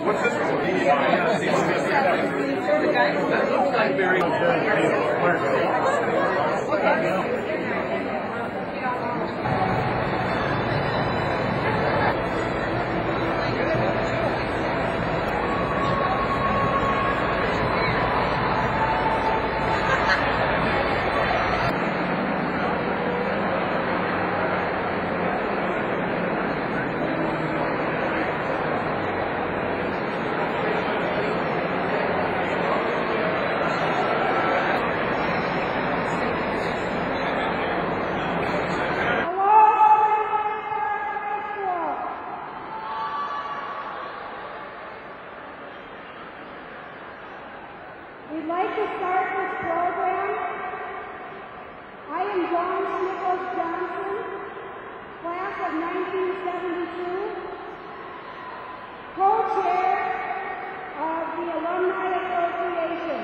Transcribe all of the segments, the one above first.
What's this one? That looks like very We'd like to start this program. I am John Nichols Johnson, class of 1972, co-chair of the Alumni Association.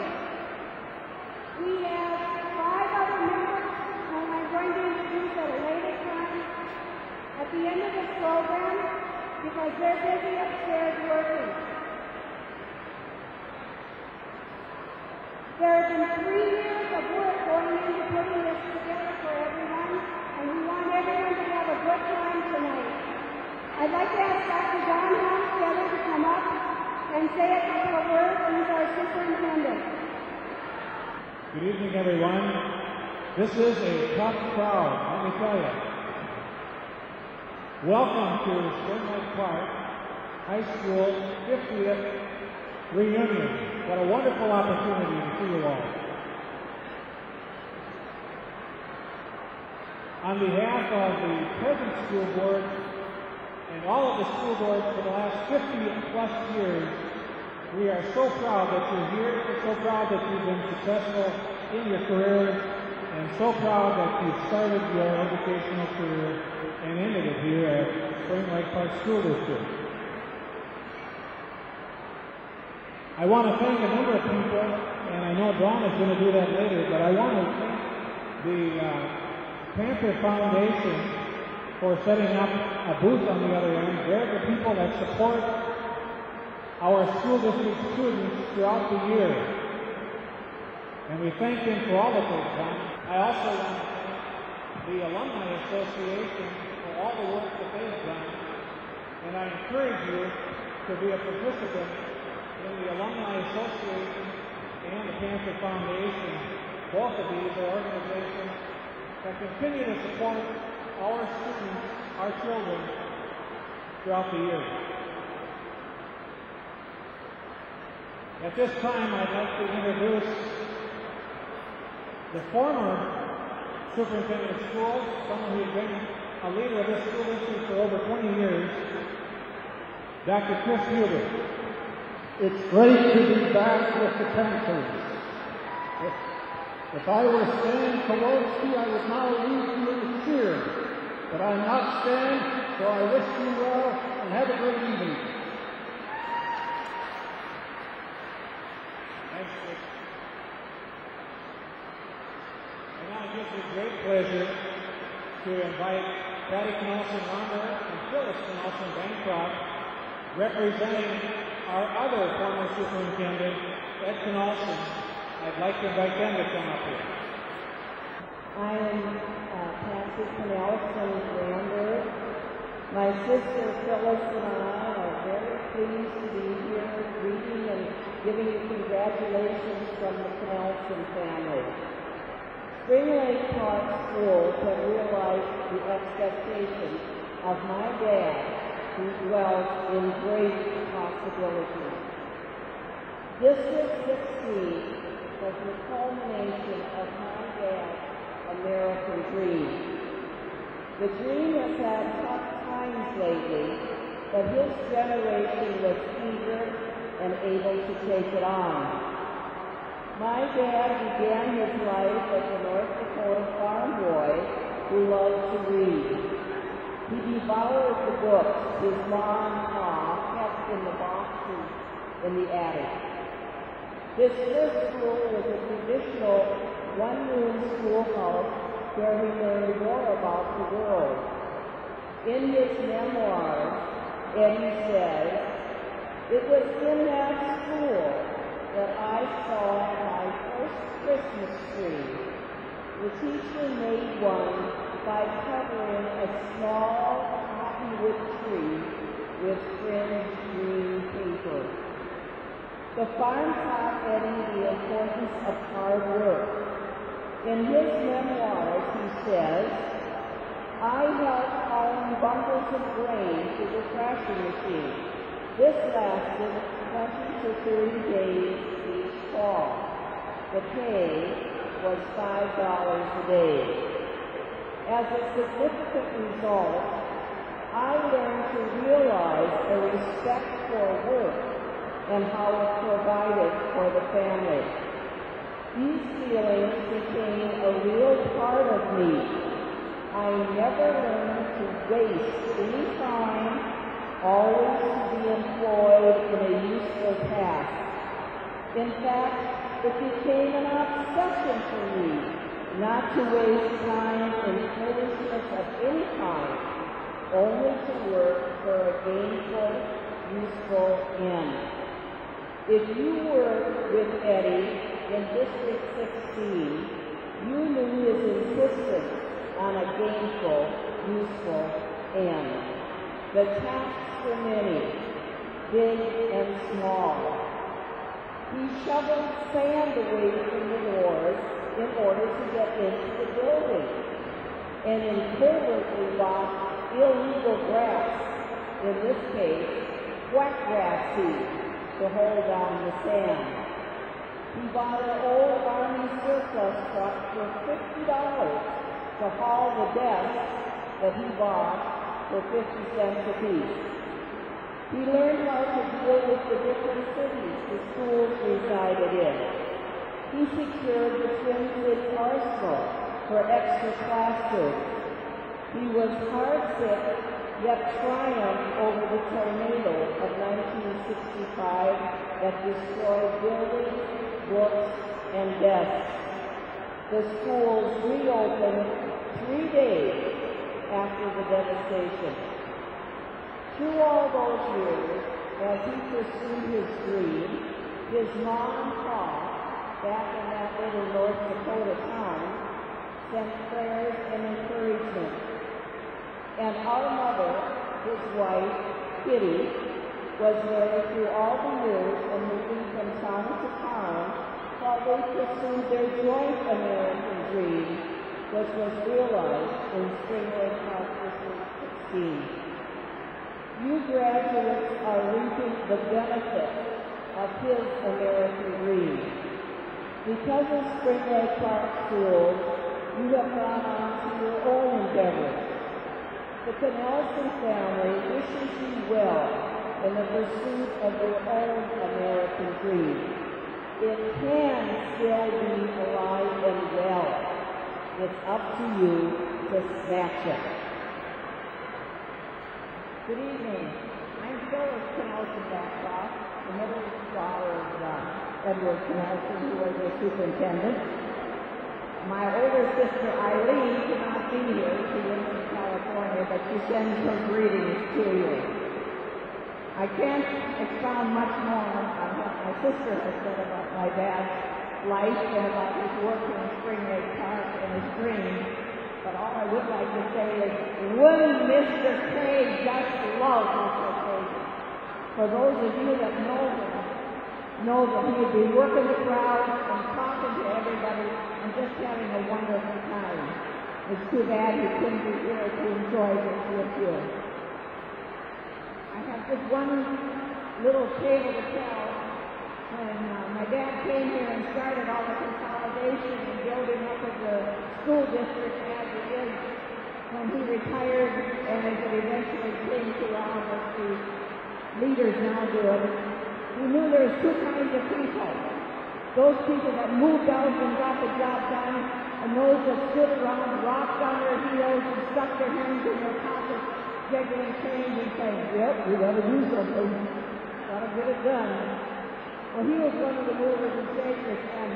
We have 5 other members whom I'm going to introduce at a later time at the end of this program because they're busy upstairs working. There have been 3 years of work going into putting this together for everyone, and we want everyone to have a good time tonight. I'd like to ask Dr. Don Helmstetter to come up and say a couple of words. He's our superintendent. Good evening, everyone. This is a tough crowd, let me tell you. Welcome to Spring Lake Park High School 50th reunion. What a wonderful opportunity to see you all. On behalf of the present school board and all of the school boards for the last 50+ years, we are so proud that you're here, and so proud that you've been successful in your careers, and so proud that you've started your educational career and ended it here at Spring Lake Park School District. I want to thank a number of people, and I know Dawn is going to do that later, but I want to thank the Panther Foundation for setting up a booth on the other end. They're the people that support our school district students throughout the year. And we thank them for all that they've done. I also want to thank the Alumni Association for all the work that they've done. And I encourage you to be a participant in the Alumni Association and the Panther Foundation. Both of these are organizations that continue to support our students, our children, throughout the year. At this time, I'd like to introduce the former superintendent of schools, someone who has been a leader of this school district for over 20 years, Dr. Chris Huber. It's great to be back with the Panthers. If I were Stan Kowalski, I would now lead you in cheer. But I'm not Stan, so I wish you well and have a great evening. Thanks, Chris. And now it gives me great pleasure to invite Patty Canelon and Phyllis Canelon-Bancroft, representing our other former superintendent, Ed Canelson. I'd like to invite them to come up here. I am Patsy Canelson-Rander. My sister Phyllis and I are very pleased to be here greeting and giving you congratulations from the Canelson family. Spring Lake Park schools have realized the expectations of my dad, who dwells in great possibility. District 16 was the culmination of my dad's American dream. The dream has had tough times lately, but his generation was eager and able to take it on. My dad began his life as a North Dakota farm boy who loved to read. He devoured the books his mom and pa kept in the boxes in the attic. His first school was a traditional one-room schoolhouse where he learned more about the world. In his memoirs, Eddie says, It was in that school that I saw my first Christmas tree. The teacher made one by covering a small cottonwood tree with fringed green paper. The farm taught Eddie the importance of hard work. In his memoirs, he says, I helped hauling bundles of grain to the thrashing machine. This lasted 20 to 30 days each fall. The pay was $5 a day. As a significant result, I learned to realize a respect for work and how it provided for the family. These feelings became a real part of me. I never learned to waste any time, always to be employed in a useful task. In fact, it became an obsession for me not to waste time in foolishness of any kind, only to work for a gainful, useful end. If you worked with Eddie in District 16, you knew his insistence on a gainful, useful end. The tasks were many, big and small. He shoveled sand away from the doors in order to get into the building, and in covertly locked illegal grass, in this case, whackgrass seed, to hold down the sand. He bought an old Army surplus truck for $50 to haul the desks that he bought for 50 cents apiece. He learned how to deal with the different cities the schools resided in. He secured the Twin City Arsenal for extra classrooms. He was hard-sick, yet triumphed over the tornado of 1965 that destroyed buildings, books, and desks. The schools reopened 3 days after the devastation. Through all those years, as he pursued his dream, his mom and pa, back in that little North Dakota town, sent prayers and encouragement. And our mother, his wife, Kitty, was there through all the years and moving from town to town while they pursued their joint American dream, which was realized in Spring Lake Park District 16. You graduates are reaping the benefit of his American dream. Because of Spring Lake Park Schools, you have gone on to your own endeavors. The Canelon family wishes you well in the pursuit of your own American dream. It can still be alive and well. It's up to you to snatch it. Good evening. I'm Phyllis Canelon Bancroft, the middle daughter of Edward Canelon, who was the superintendent. My older sister Eileen could not be here. She lives in California, but she sends her greetings to you. I can't expound much more on what my sister has said about my dad's life and about his work in Spring Lake Park and his dreams. But all I would like to say is, wouldn't Mr. K just love Mr. K? For those of you that know that he would be working the crowd and talking to everybody and just having a wonderful time. It's too bad he couldn't be here to enjoy this with you. I have just one little tale to tell. When my dad came here and started all the consolidation and building up of the school district as it is, when he retired and as it eventually came to all of the leaders now do it, we knew there was two kinds of people. Those people that moved out and got the job done, and those that stood around, rocked on their heels, and stuck their hands in their pockets, jiggling change and saying, yep, we got to do something. Got to get it done. Well, he was one of the movers and shakers, and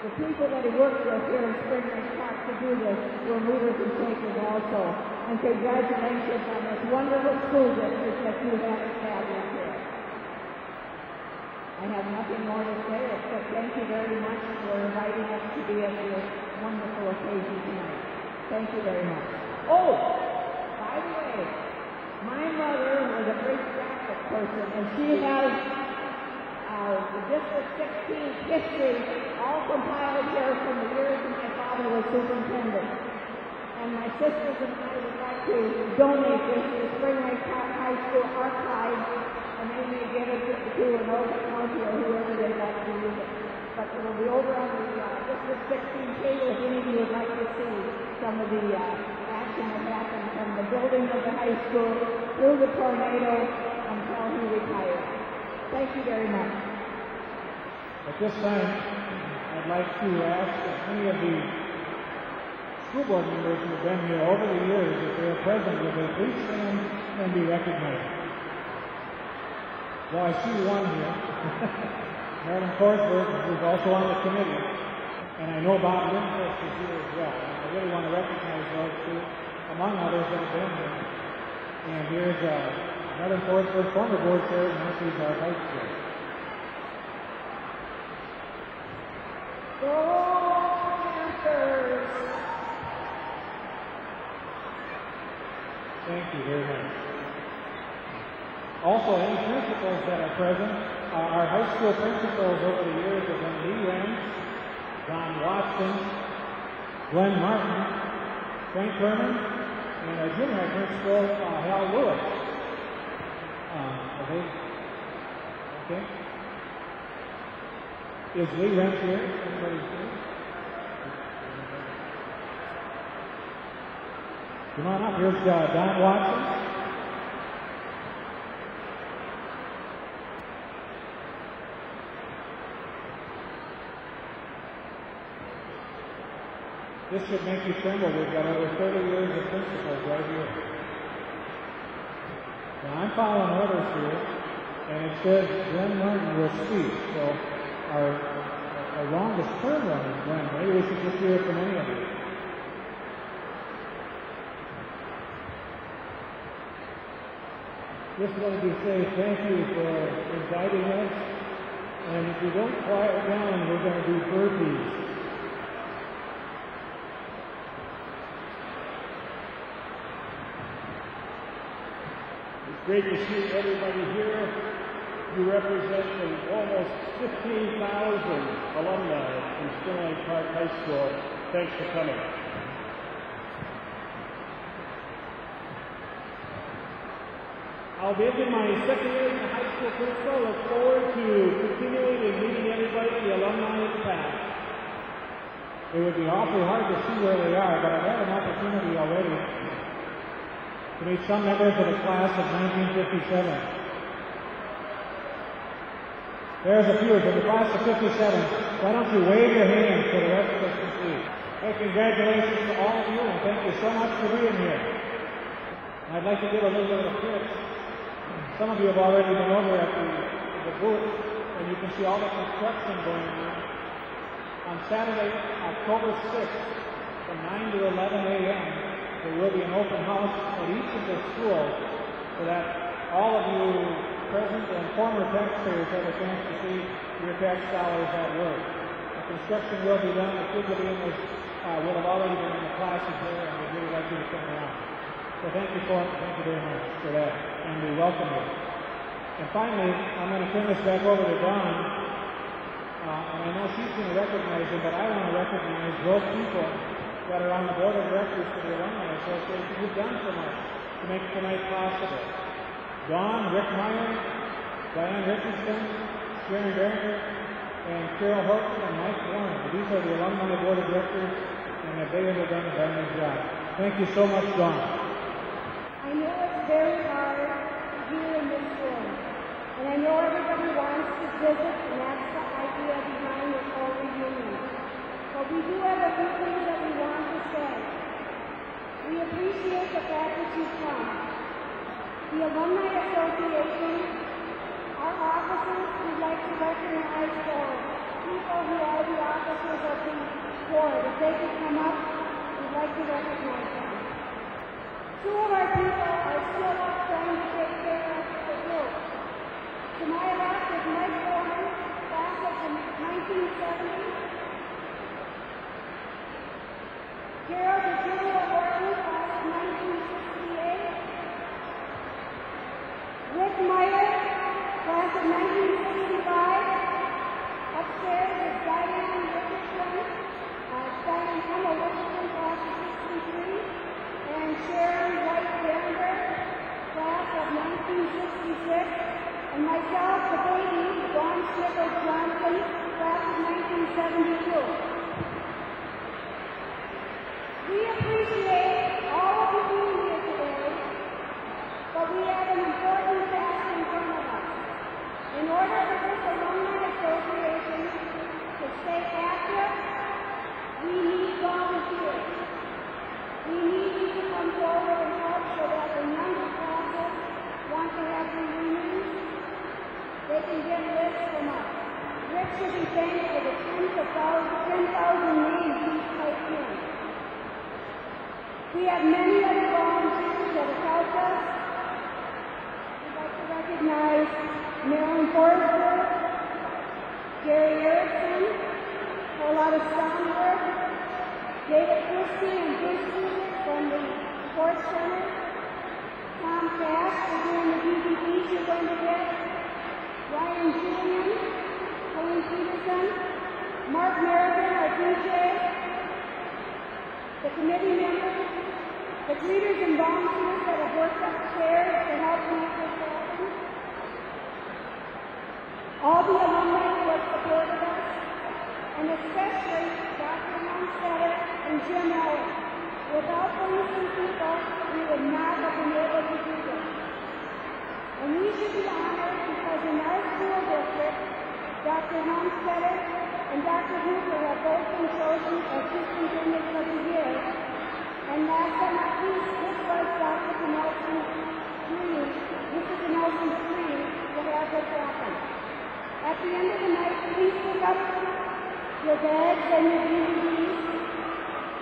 the people that he worked with here in Spring Lake Park to do this were movers and shakers also. And congratulations on this wonderful school district that you have established here. I have nothing more to say except thank you very much for inviting us to be at this wonderful occasion tonight. Thank you very much. Oh, by the way, my mother was a great graphic person, and she has the District 16 history all compiled here from the years that my father was superintendent. And my sisters and I would like to donate this to Spring Lake Park High School archives, and they may give it to an open county or whoever they'd like to use it. But it will be over on the District 16 cable if any of you would like to see some of the action that happened from the building of the high school through the tornado until he retired. Thank you very much. At this time, I'd like to ask if any of the school board members who have been here over the years, if they are present, would they please stand and be recognized? Well, I see one here. Marilyn Forsberg, who's also on the committee, and I know Bob Lindquist is here as well. I really want to recognize those two, among others that have been here. And here's Marilyn Forsberg, former board chair, and she's our vice chair. Go Panthers! Thank you very much. Also, any principals that are present, our high school principals over the years have been Lee Renz, Don Watson, Glenn Martin, Frank Herman, and our junior high principal, Hal Lewis. Are they okay? Is Lee Renz here? Anybody here? Come on up. Here's Don Watson. This should make you tremble. We've got over 30 years of principals right here. Now I'm following orders here, and it says Glenn Martin will speak. So our longest term runner, Glenn. Maybe we should just hear from any of you. Just wanted to say thank you for inviting us. And if you don't quiet down, we're going to do burpees. It's great to see everybody here. You represent the almost 15,000 alumni from Spring Lake Park High School. Thanks for coming. I'll be in my second year as a high school principal. Look forward to continuing and meeting everybody, the alumni of the past. It would be awfully hard to see where they are, but I've had an opportunity already to meet some members of the class of 1957. There's a few from the class of 57. Why don't you wave your hands for the rest of us to see? Hey, congratulations to all of you, and thank you so much for being here. I'd like to give a little bit of a pitch. Some of you have already been over at the booth, and you can see all the construction going on. On Saturday, October 6th, from 9 to 11 a.m., there will be an open house at each of the schools so that all of you present and former taxpayers have a chance to see your tax dollars at work. The construction will be done. The kids will have already been in the classes there, and we'd really like you to come around. So thank you very much for that, and we welcome you. And finally, I'm going to turn this back over to Dawn, and I know she's going to recognize him, but I want to recognize those people that are on the board of directors for the Alumni Association who've done so much to make tonight possible. Dawn, Rick Meyer, Diane Richardson, Sharon Barringer, and Carol Horton and Mike Warren. These are the Alumni Board of Directors, and they have done a very good job. Thank you so much, Dawn. I know it's very hard here in this room, and I know everybody wants to visit, and that's the idea behind this whole reunion. But we do have a few things that we want to say. We appreciate the fact that you've come. The Alumni Association, our officers, we'd like to recognize for people who are the officers of the board. If they could come up, we'd like to recognize them. Two of our people are still up trying to take care of the group. To my left is Mike Warren, 1970. Carol Virginia Horton, class of 1968. Rick Meyer, class of 1965. Upstairs is Diane Richardson, Emma Richardson, class of 63. And Sharon White Denver, class of 1966. And myself, the baby, Dawn Snickles Johnson, class of 1972. We appreciate all of you being here today, but we have an important task in front of us. In order for this Alumni Association to stay active, we need volunteers. We need you to come forward and help so that the younger classes want to have reunions. They can get lists from us. Rick should be thanked for the 10,000 names he's typed in. We have many other volunteers that have helped us. We'd like to recognize Marilyn Forrester, Gary Erickson, for a lot of sound work, David Christie and Bruce Stewart from the Sports Center, Tom Cash for doing the DVDs you're going to get, Ryan Julian, Colleen Peterson, Mark Merrigan, our DJ, the committee members, the greeters and volunteers that have worked upstairs to help make this happen, all the alumni who have supported us, and especially Dr. Monstetter and Jim Ellis. Without the missing people, we would not have been able to do this. And we should be honored because in our school district, Dr. Monstetter and Dr. Hooper have both been chosen as superintendents of the year. And last but not least, this was Dr. Canelson's dream, Mr. Canelson's dream to have this happen. At the end of the night, please pick up your bags and your DVDs.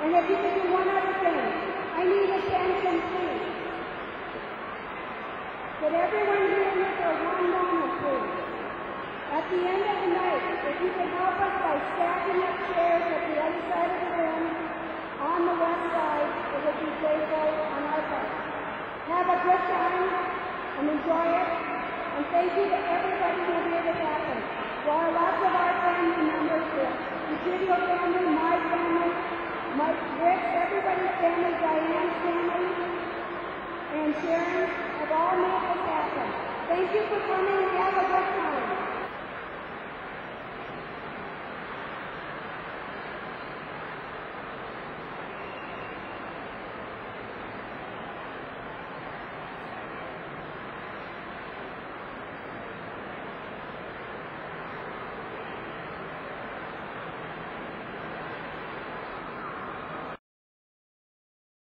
And if you could do one other thing, I need attention, please. Could everyone be in here for one moment, please? At the end of the night, if you could help us by stacking up chairs at the other side of the room, on the west side, it would be grateful on our part. Have a good time and enjoy it. And thank you to everybody who made it happen. While lots of our family members, the Gideon family, my family, Mike, Rick, everybody's family, Diane's family, and Sharon have all made it happen. Thank you for coming and have a good time.